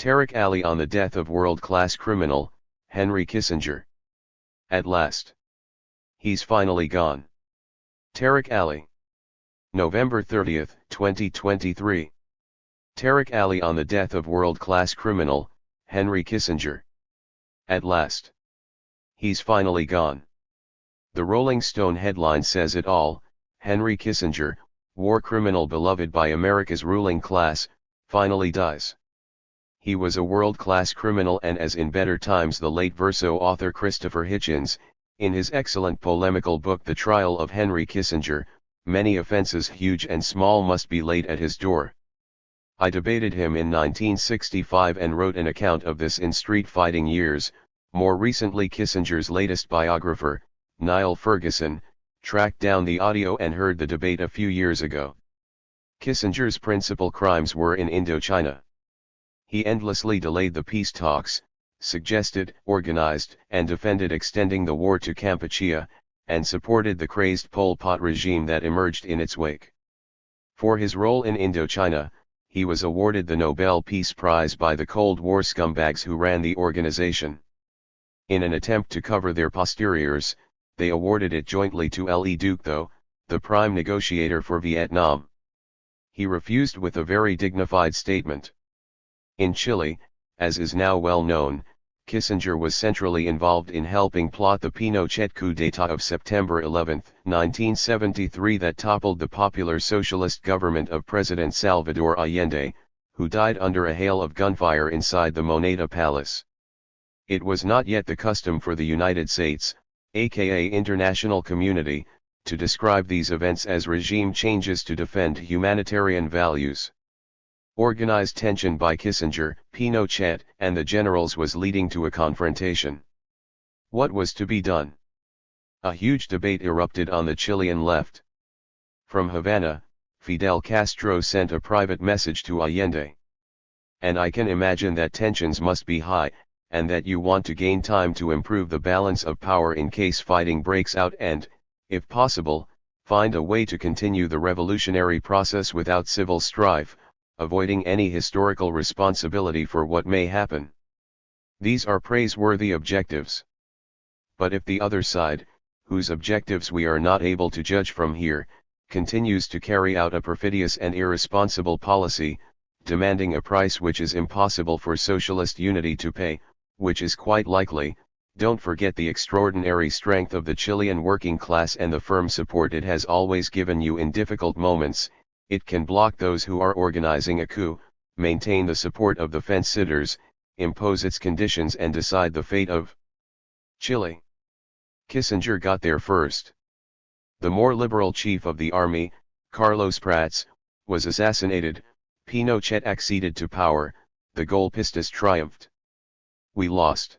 Tariq Ali on the death of world-class criminal, Henry Kissinger. At last. He's finally gone. Tariq Ali. November 30, 2023. Tariq Ali on the death of world-class criminal, Henry Kissinger. At last. He's finally gone. The Rolling Stone headline says it all: Henry Kissinger, war criminal beloved by America's ruling class, finally dies. He was a world-class criminal, and as in better times the late Verso author Christopher Hitchens, in his excellent polemical book The Trial of Henry Kissinger, many offenses huge and small must be laid at his door. I debated him in 1965 and wrote an account of this in Street Fighting Years. More recently, Kissinger's latest biographer, Niall Ferguson, tracked down the audio and heard the debate a few years ago. Kissinger's principal crimes were in Indochina. He endlessly delayed the peace talks, suggested, organized, and defended extending the war to Kampuchea, and supported the crazed Pol Pot regime that emerged in its wake. For his role in Indochina, he was awarded the Nobel Peace Prize by the Cold War scumbags who ran the organization. In an attempt to cover their posteriors, they awarded it jointly to Lee Duc Tho, the prime negotiator for Vietnam. He refused with a very dignified statement. In Chile, as is now well known, Kissinger was centrally involved in helping plot the Pinochet coup d'état of September 11, 1973 that toppled the popular socialist government of President Salvador Allende, who died under a hail of gunfire inside the Moneda Palace. It was not yet the custom for the United States, aka international community, to describe these events as regime changes to defend humanitarian values. Organized tension by Kissinger, Pinochet, and the generals was leading to a confrontation. What was to be done? A huge debate erupted on the Chilean left. From Havana, Fidel Castro sent a private message to Allende. And I can imagine that tensions must be high, and that you want to gain time to improve the balance of power in case fighting breaks out and, if possible, find a way to continue the revolutionary process without civil strife, avoiding any historical responsibility for what may happen. These are praiseworthy objectives. But if the other side, whose objectives we are not able to judge from here, continues to carry out a perfidious and irresponsible policy, demanding a price which is impossible for socialist unity to pay, which is quite likely, don't forget the extraordinary strength of the Chilean working class and the firm support it has always given you in difficult moments. It can block those who are organizing a coup, maintain the support of the fence-sitters, impose its conditions and decide the fate of Chile. Kissinger got there first. The more liberal chief of the army, Carlos Prats, was assassinated, Pinochet acceded to power, the golpistas triumphed. We lost.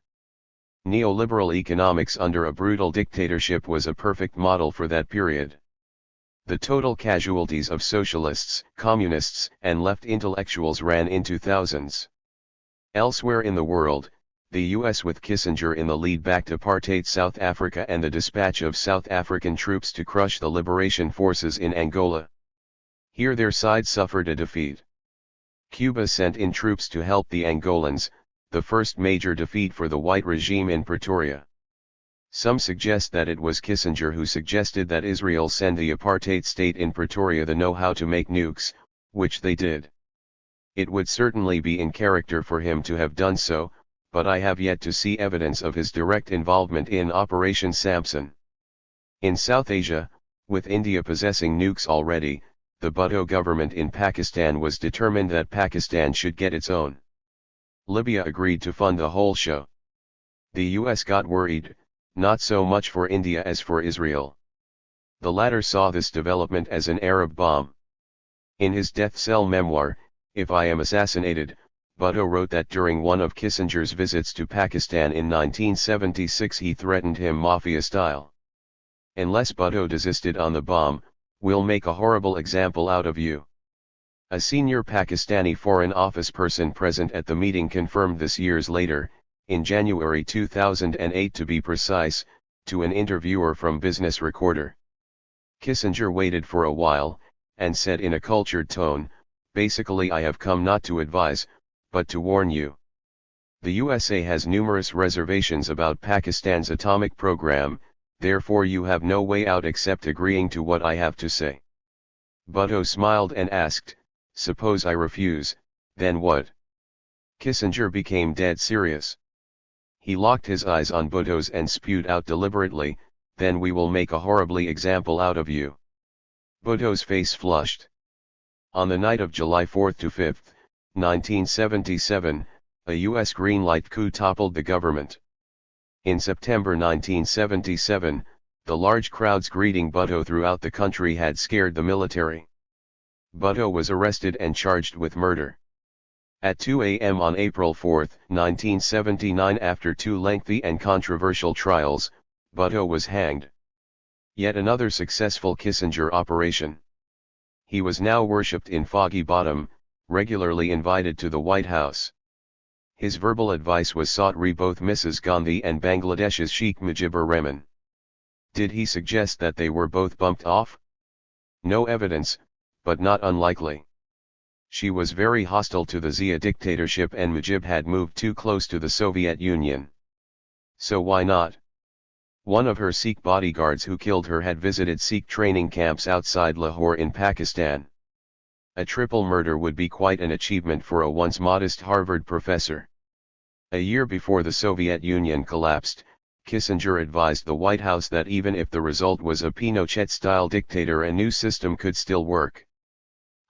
Neoliberal economics under a brutal dictatorship was a perfect model for that period. The total casualties of socialists, communists, and left intellectuals ran into thousands. Elsewhere in the world, the US with Kissinger in the lead backed apartheid South Africa and the dispatch of South African troops to crush the liberation forces in Angola. Here their side suffered a defeat. Cuba sent in troops to help the Angolans, the first major defeat for the white regime in Pretoria. Some suggest that it was Kissinger who suggested that Israel send the apartheid state in Pretoria the know-how to make nukes, which they did. It would certainly be in character for him to have done so, but I have yet to see evidence of his direct involvement in Operation Samson. In South Asia, with India possessing nukes already, the Bhutto government in Pakistan was determined that Pakistan should get its own. Libya agreed to fund the whole show. The US got worried, not so much for India as for Israel. The latter saw this development as an Arab bomb. In his death cell memoir, If I Am Assassinated, Bhutto wrote that during one of Kissinger's visits to Pakistan in 1976 he threatened him mafia-style. Unless Bhutto desisted on the bomb, we'll make a horrible example out of you. A senior Pakistani Foreign Office person present at the meeting confirmed this years later, in January 2008 to be precise, to an interviewer from Business Recorder. Kissinger waited for a while, and said in a cultured tone, basically I have come not to advise, but to warn you. The USA has numerous reservations about Pakistan's atomic program, therefore you have no way out except agreeing to what I have to say. Bhutto smiled and asked, suppose I refuse, then what? Kissinger became dead serious. He locked his eyes on Bhutto's and spewed out deliberately, then we will make a horribly example out of you. Bhutto's face flushed. On the night of July 4 to 5, 1977, a U.S. green-light coup toppled the government. In September 1977, the large crowds greeting Bhutto throughout the country had scared the military. Bhutto was arrested and charged with murder. At 2 a.m. on April 4, 1979, after 2 lengthy and controversial trials, Bhutto was hanged. Yet another successful Kissinger operation. He was now worshipped in Foggy Bottom, regularly invited to the White House. His verbal advice was sought re both Mrs. Gandhi and Bangladesh's Sheikh Mujibur Rahman. Did he suggest that they were both bumped off? No evidence, but not unlikely. She was very hostile to the Zia dictatorship and Mujib had moved too close to the Soviet Union. So why not? One of her Sikh bodyguards who killed her had visited Sikh training camps outside Lahore in Pakistan. A triple murder would be quite an achievement for a once modest Harvard professor. A year before the Soviet Union collapsed, Kissinger advised the White House that even if the result was a Pinochet-style dictator, a new system could still work.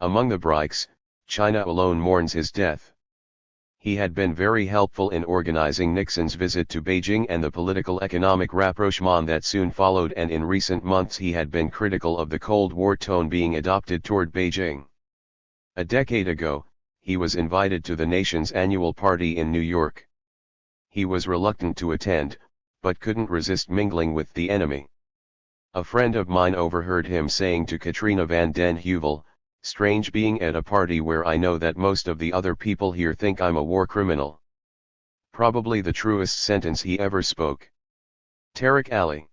Among the BRICS, China alone mourns his death. He had been very helpful in organizing Nixon's visit to Beijing and the political economic rapprochement that soon followed, and in recent months he had been critical of the Cold War tone being adopted toward Beijing. A decade ago, he was invited to the nation's annual party in New York. He was reluctant to attend, but couldn't resist mingling with the enemy. A friend of mine overheard him saying to Katrina van den Heuvel, "Strange being at a party where I know that most of the other people here think I'm a war criminal." Probably the truest sentence he ever spoke. Tariq Ali.